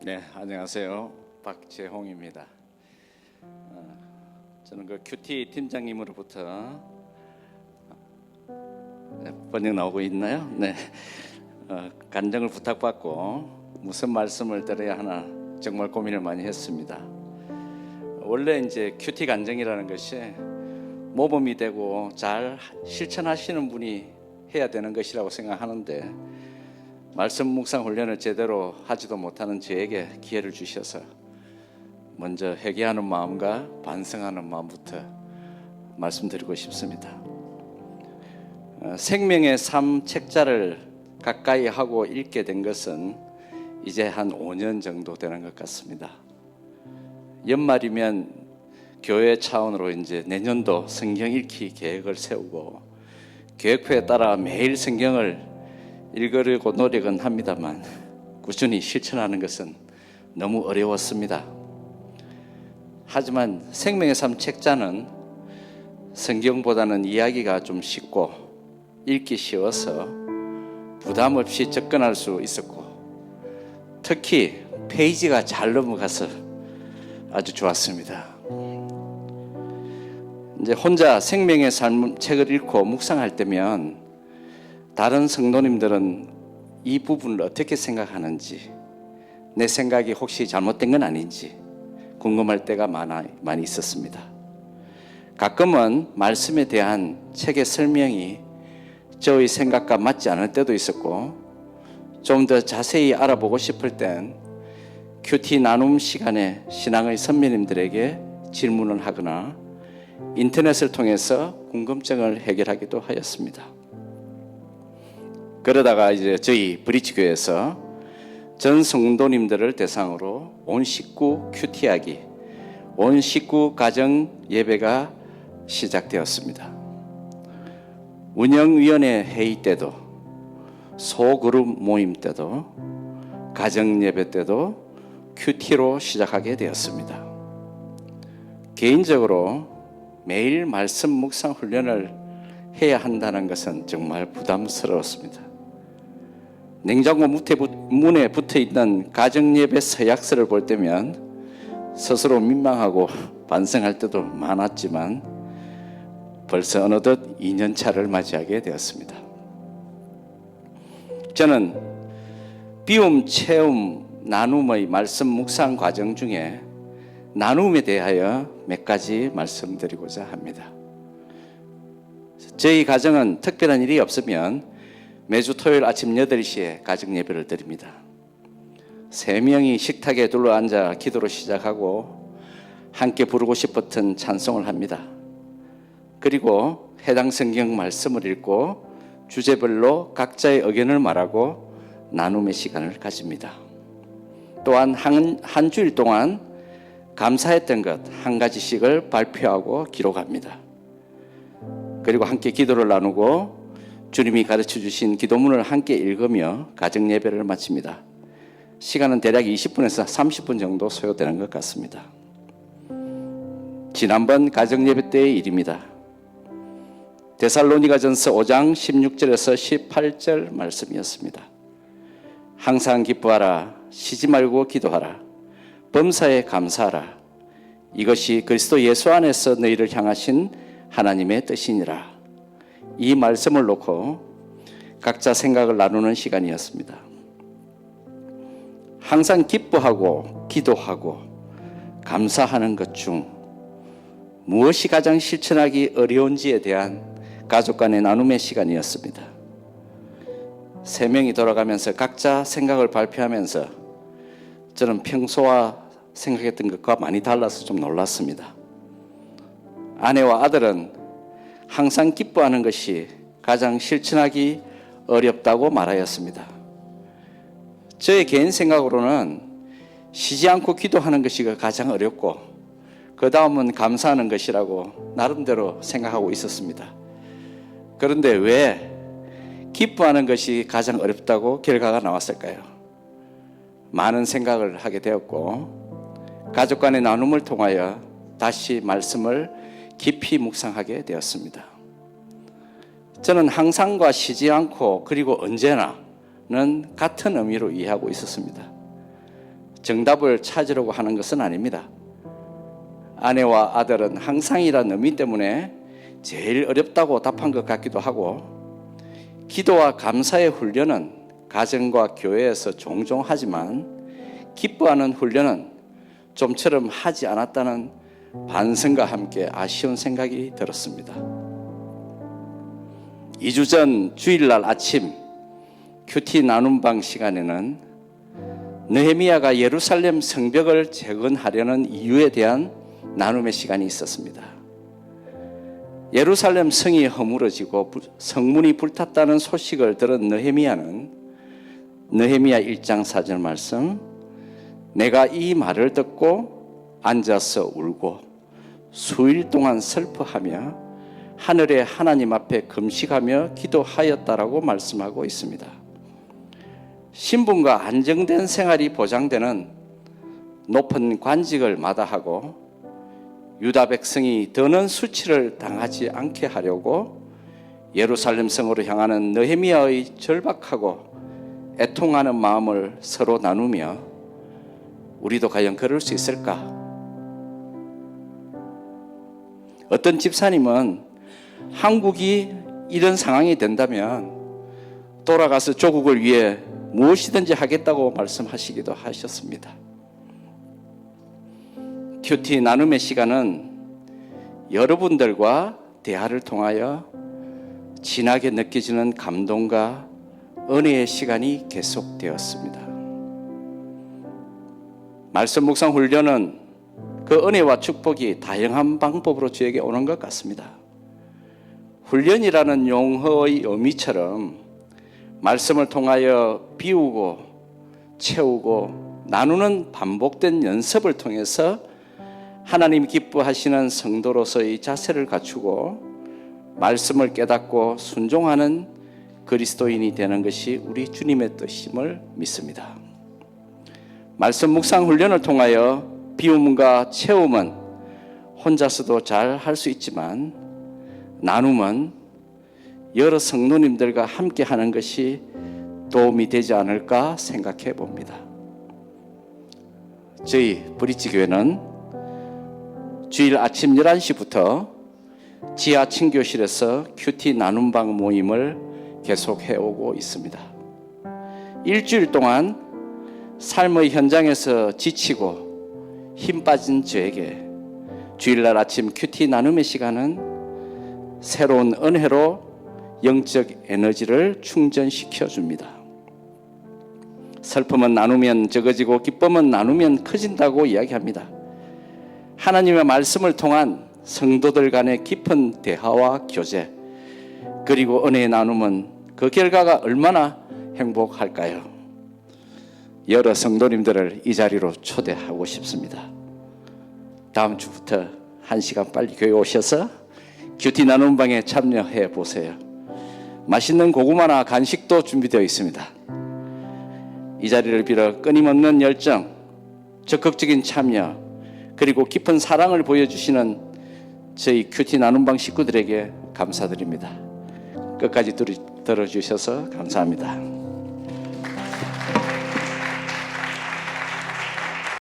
네, 안녕하세요. 박재홍입니다. 저는 그 큐티 팀장님으로부터 번역 나오고 있나요? 네, 간증을 부탁받고 무슨 말씀을 드려야 하나 정말 고민을 많이 했습니다. 원래 이제 큐티 간증이라는 것이 모범이 되고 잘 실천하시는 분이 해야 되는 것이라고 생각하는데 말씀 묵상 훈련을 제대로 하지도 못하는 저에게 기회를 주셔서 먼저 회개하는 마음과 반성하는 마음부터 말씀드리고 싶습니다. 생명의 삶 책자를 가까이 하고 읽게 된 것은 이제 한 5년 정도 되는 것 같습니다. 연말이면 교회 차원으로 이제 내년도 성경 읽기 계획을 세우고 계획표에 따라 매일 성경을 읽으려고 노력은 합니다만 꾸준히 실천하는 것은 너무 어려웠습니다. 하지만 생명의 삶 책자는 성경보다는 이야기가 좀 쉽고 읽기 쉬워서 부담 없이 접근할 수 있었고 특히 페이지가 잘 넘어가서 아주 좋았습니다. 이제 혼자 생명의 삶 책을 읽고 묵상할 때면 다른 성도님들은 이 부분을 어떻게 생각하는지, 내 생각이 혹시 잘못된 건 아닌지 궁금할 때가 많이 있었습니다. 가끔은 말씀에 대한 책의 설명이 저의 생각과 맞지 않을 때도 있었고 좀 더 자세히 알아보고 싶을 땐 큐티 나눔 시간에 신앙의 선배님들에게 질문을 하거나 인터넷을 통해서 궁금증을 해결하기도 하였습니다. 그러다가 이제 저희 브릿지교회에서 전 성도님들을 대상으로 온 식구 큐티하기, 온 식구 가정 예배가 시작되었습니다. 운영위원회 회의 때도, 소그룹 모임 때도, 가정 예배 때도 큐티로 시작하게 되었습니다. 개인적으로 매일 말씀 묵상 훈련을 해야 한다는 것은 정말 부담스러웠습니다. 냉장고 문에 붙어있는 가정예배 서약서를 볼 때면 스스로 민망하고 반성할 때도 많았지만 벌써 어느덧 2년차를 맞이하게 되었습니다. 저는 비움, 체험, 나눔의 말씀 묵상 과정 중에 나눔에 대하여 몇 가지 말씀드리고자 합니다. 저희 가정은 특별한 일이 없으면 매주 토요일 아침 8시에 가정 예배를 드립니다. 3명이 식탁에 둘러앉아 기도로 시작하고 함께 부르고 싶었던 찬송을 합니다. 그리고 해당 성경 말씀을 읽고 주제별로 각자의 의견을 말하고 나눔의 시간을 가집니다. 또한 한 주일 동안 감사했던 것 한 가지씩을 발표하고 기록합니다. 그리고 함께 기도를 나누고 주님이 가르쳐 주신 기도문을 함께 읽으며 가정 예배를 마칩니다. 시간은 대략 20분에서 30분 정도 소요되는 것 같습니다. 지난번 가정 예배 때의 일입니다. 데살로니가전서 5장 16절에서 18절 말씀이었습니다. 항상 기뻐하라, 쉬지 말고 기도하라, 범사에 감사하라. 이것이 그리스도 예수 안에서 너희를 향하신 하나님의 뜻이니라. 이 말씀을 놓고 각자 생각을 나누는 시간이었습니다. 항상 기뻐하고 기도하고 감사하는 것 중 무엇이 가장 실천하기 어려운지에 대한 가족 간의 나눔의 시간이었습니다. 3명이 돌아가면서 각자 생각을 발표하면서 저는 평소와 생각했던 것과 많이 달라서 좀 놀랐습니다. 아내와 아들은 항상 기뻐하는 것이 가장 실천하기 어렵다고 말하였습니다. 저의 개인 생각으로는 쉬지 않고 기도하는 것이 가장 어렵고 그 다음은 감사하는 것이라고 나름대로 생각하고 있었습니다. 그런데 왜 기뻐하는 것이 가장 어렵다고 결과가 나왔을까요? 많은 생각을 하게 되었고 가족 간의 나눔을 통하여 다시 말씀을 깊이 묵상하게 되었습니다. 저는 항상과 쉬지 않고 그리고 언제나는 같은 의미로 이해하고 있었습니다. 정답을 찾으려고 하는 것은 아닙니다. 아내와 아들은 항상이라는 의미 때문에 제일 어렵다고 답한 것 같기도 하고, 기도와 감사의 훈련은 가정과 교회에서 종종 하지만 기뻐하는 훈련은 좀처럼 하지 않았다는 반성과 함께 아쉬운 생각이 들었습니다. 2주 전 주일날 아침 큐티 나눔방 시간에는 느헤미야가 예루살렘 성벽을 재건하려는 이유에 대한 나눔의 시간이 있었습니다. 예루살렘 성이 허물어지고 성문이 불탔다는 소식을 들은 느헤미야는 느헤미야 1장 4절 말씀, 내가 이 말을 듣고 앉아서 울고 수일 동안 슬퍼하며 하늘의 하나님 앞에 금식하며 기도하였다라고 말씀하고 있습니다. 신분과 안정된 생활이 보장되는 높은 관직을 마다하고 유다 백성이 더는 수치를 당하지 않게 하려고 예루살렘 성으로 향하는 느헤미야의 절박하고 애통하는 마음을 서로 나누며 우리도 과연 그럴 수 있을까? 어떤 집사님은 한국이 이런 상황이 된다면 돌아가서 조국을 위해 무엇이든지 하겠다고 말씀하시기도 하셨습니다. 큐티 나눔의 시간은 여러분들과 대화를 통하여 진하게 느껴지는 감동과 은혜의 시간이 계속되었습니다. 말씀 묵상 훈련은 그 은혜와 축복이 다양한 방법으로 저에게 오는 것 같습니다. 훈련이라는 용어의 의미처럼 말씀을 통하여 비우고 채우고 나누는 반복된 연습을 통해서 하나님 기뻐하시는 성도로서의 자세를 갖추고 말씀을 깨닫고 순종하는 그리스도인이 되는 것이 우리 주님의 뜻임을 믿습니다. 말씀 묵상 훈련을 통하여 비움과 채움은 혼자서도 잘 할 수 있지만 나눔은 여러 성도님들과 함께 하는 것이 도움이 되지 않을까 생각해 봅니다. 저희 브릿지 교회는 주일 아침 11시부터 지하 친교실에서 큐티 나눔방 모임을 계속해 오고 있습니다. 일주일 동안 삶의 현장에서 지치고 힘 빠진 저에게 주일날 아침 큐티 나눔의 시간은 새로운 은혜로 영적 에너지를 충전시켜 줍니다. 슬픔은 나누면 적어지고 기쁨은 나누면 커진다고 이야기합니다. 하나님의 말씀을 통한 성도들 간의 깊은 대화와 교제, 그리고 은혜의 나눔은 그 결과가 얼마나 행복할까요? 여러 성도님들을 이 자리로 초대하고 싶습니다. 다음 주부터 1시간 빨리 교회 오셔서 큐티 나눔방에 참여해 보세요. 맛있는 고구마나 간식도 준비되어 있습니다. 이 자리를 빌어 끊임없는 열정, 적극적인 참여, 그리고 깊은 사랑을 보여주시는 저희 큐티 나눔방 식구들에게 감사드립니다. 끝까지 들어주셔서 감사합니다.